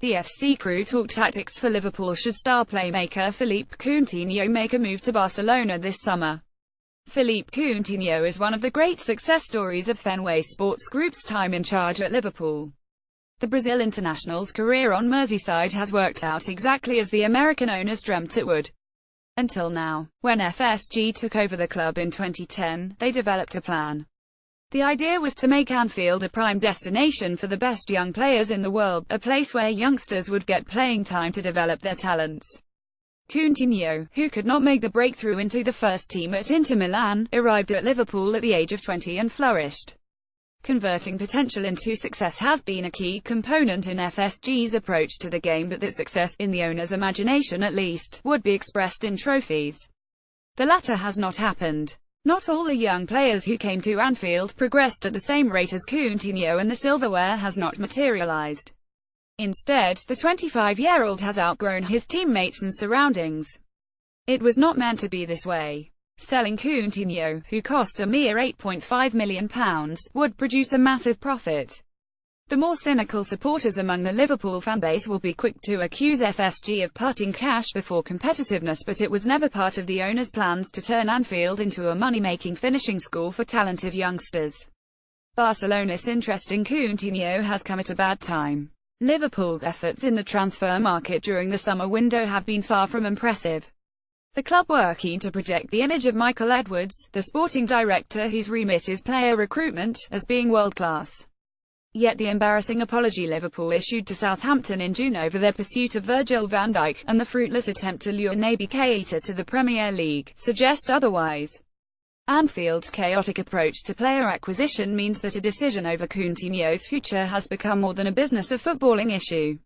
The FC crew talked tactics for Liverpool should star playmaker Philippe Coutinho make a move to Barcelona this summer. Philippe Coutinho is one of the great success stories of Fenway Sports Group's time in charge at Liverpool. The Brazil international's career on Merseyside has worked out exactly as the American owners dreamt it would. Until now. When FSG took over the club in 2010, they developed a plan. The idea was to make Anfield a prime destination for the best young players in the world, a place where youngsters would get playing time to develop their talents. Coutinho, who could not make the breakthrough into the first team at Inter Milan, arrived at Liverpool at the age of 20 and flourished. Converting potential into success has been a key component in FSG's approach to the game, but that success, in the owner's imagination at least, would be expressed in trophies. The latter has not happened. Not all the young players who came to Anfield progressed at the same rate as Coutinho, and the silverware has not materialized. Instead, the 25-year-old has outgrown his teammates and surroundings. It was not meant to be this way. Selling Coutinho, who cost a mere £8.5 million, would produce a massive profit. The more cynical supporters among the Liverpool fanbase will be quick to accuse FSG of parting cash before competitiveness, but it was never part of the owner's plans to turn Anfield into a money-making finishing school for talented youngsters. Barcelona's interest in Coutinho has come at a bad time. Liverpool's efforts in the transfer market during the summer window have been far from impressive. The club were keen to project the image of Michael Edwards, the sporting director whose remit is player recruitment, as being world-class. Yet the embarrassing apology Liverpool issued to Southampton in June over their pursuit of Virgil van Dijk, and the fruitless attempt to lure Naby Keita to the Premier League, suggest otherwise. Anfield's chaotic approach to player acquisition means that a decision over Coutinho's future has become more than a business of footballing issue.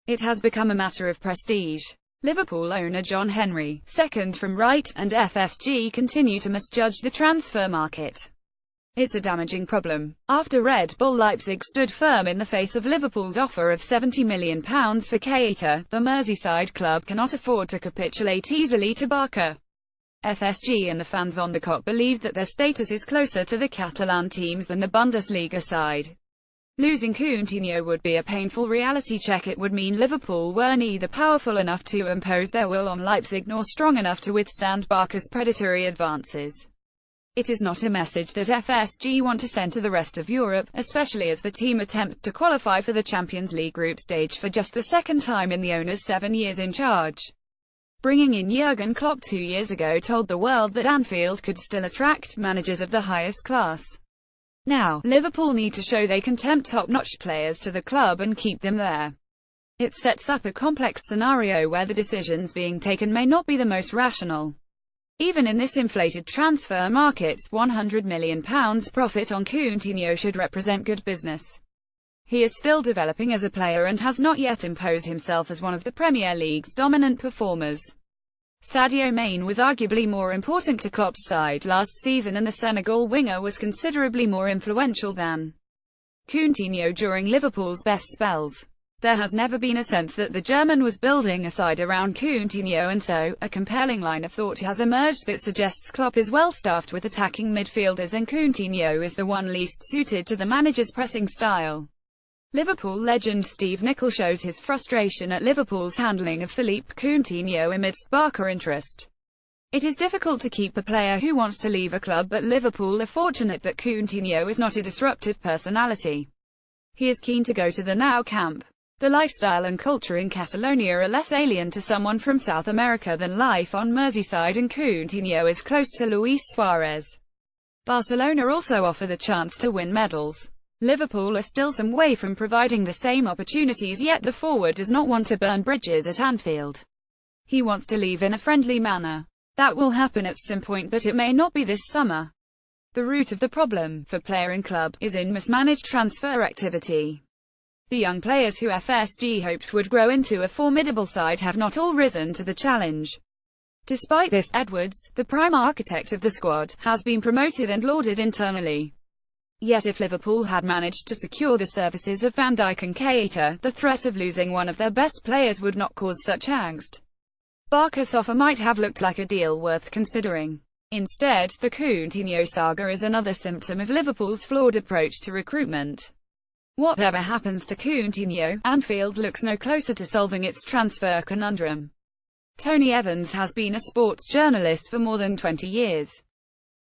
It has become a matter of prestige. Liverpool owner John Henry, second from right, and FSG continue to misjudge the transfer market. It's a damaging problem. After Red Bull Leipzig stood firm in the face of Liverpool's offer of £70 million for Keita, the Merseyside club cannot afford to capitulate easily to Barca. FSG and the fans on the Kop believed that their status is closer to the Catalan teams than the Bundesliga side. Losing Coutinho would be a painful reality check. It would mean Liverpool were neither powerful enough to impose their will on Leipzig nor strong enough to withstand Barca's predatory advances. It is not a message that FSG want to send to the rest of Europe, especially as the team attempts to qualify for the Champions League group stage for just the second time in the owner's 7 years in charge. Bringing in Jurgen Klopp 2 years ago told the world that Anfield could still attract managers of the highest class. Now, Liverpool need to show they can tempt top-notch players to the club and keep them there. It sets up a complex scenario where the decisions being taken may not be the most rational. Even in this inflated transfer market, £100 million profit on Coutinho should represent good business. He is still developing as a player and has not yet imposed himself as one of the Premier League's dominant performers. Sadio Mane was arguably more important to Klopp's side last season, and the Senegal winger was considerably more influential than Coutinho during Liverpool's best spells. There has never been a sense that the German was building a side around Coutinho, and so, a compelling line of thought has emerged that suggests Klopp is well staffed with attacking midfielders and Coutinho is the one least suited to the manager's pressing style. Liverpool legend Steve Nicol shows his frustration at Liverpool's handling of Philippe Coutinho amidst Barca interest. It is difficult to keep a player who wants to leave a club, but Liverpool are fortunate that Coutinho is not a disruptive personality. He is keen to go to the Nou camp. The lifestyle and culture in Catalonia are less alien to someone from South America than life on Merseyside, and Coutinho is close to Luis Suarez. Barcelona also offer the chance to win medals. Liverpool are still some way from providing the same opportunities, yet the forward does not want to burn bridges at Anfield. He wants to leave in a friendly manner. That will happen at some point, but it may not be this summer. The root of the problem, for player and club, is in mismanaged transfer activity. The young players who FSG hoped would grow into a formidable side have not all risen to the challenge. Despite this, Edwards, the prime architect of the squad, has been promoted and lauded internally. Yet if Liverpool had managed to secure the services of Van Dijk and Keita, the threat of losing one of their best players would not cause such angst. Barca's offer might have looked like a deal worth considering. Instead, the Coutinho saga is another symptom of Liverpool's flawed approach to recruitment. Whatever happens to Coutinho, Anfield looks no closer to solving its transfer conundrum. Tony Evans has been a sports journalist for more than 20 years.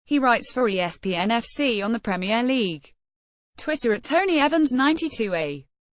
He writes for ESPN FC on the Premier League. Twitter at Tony Evans 92A.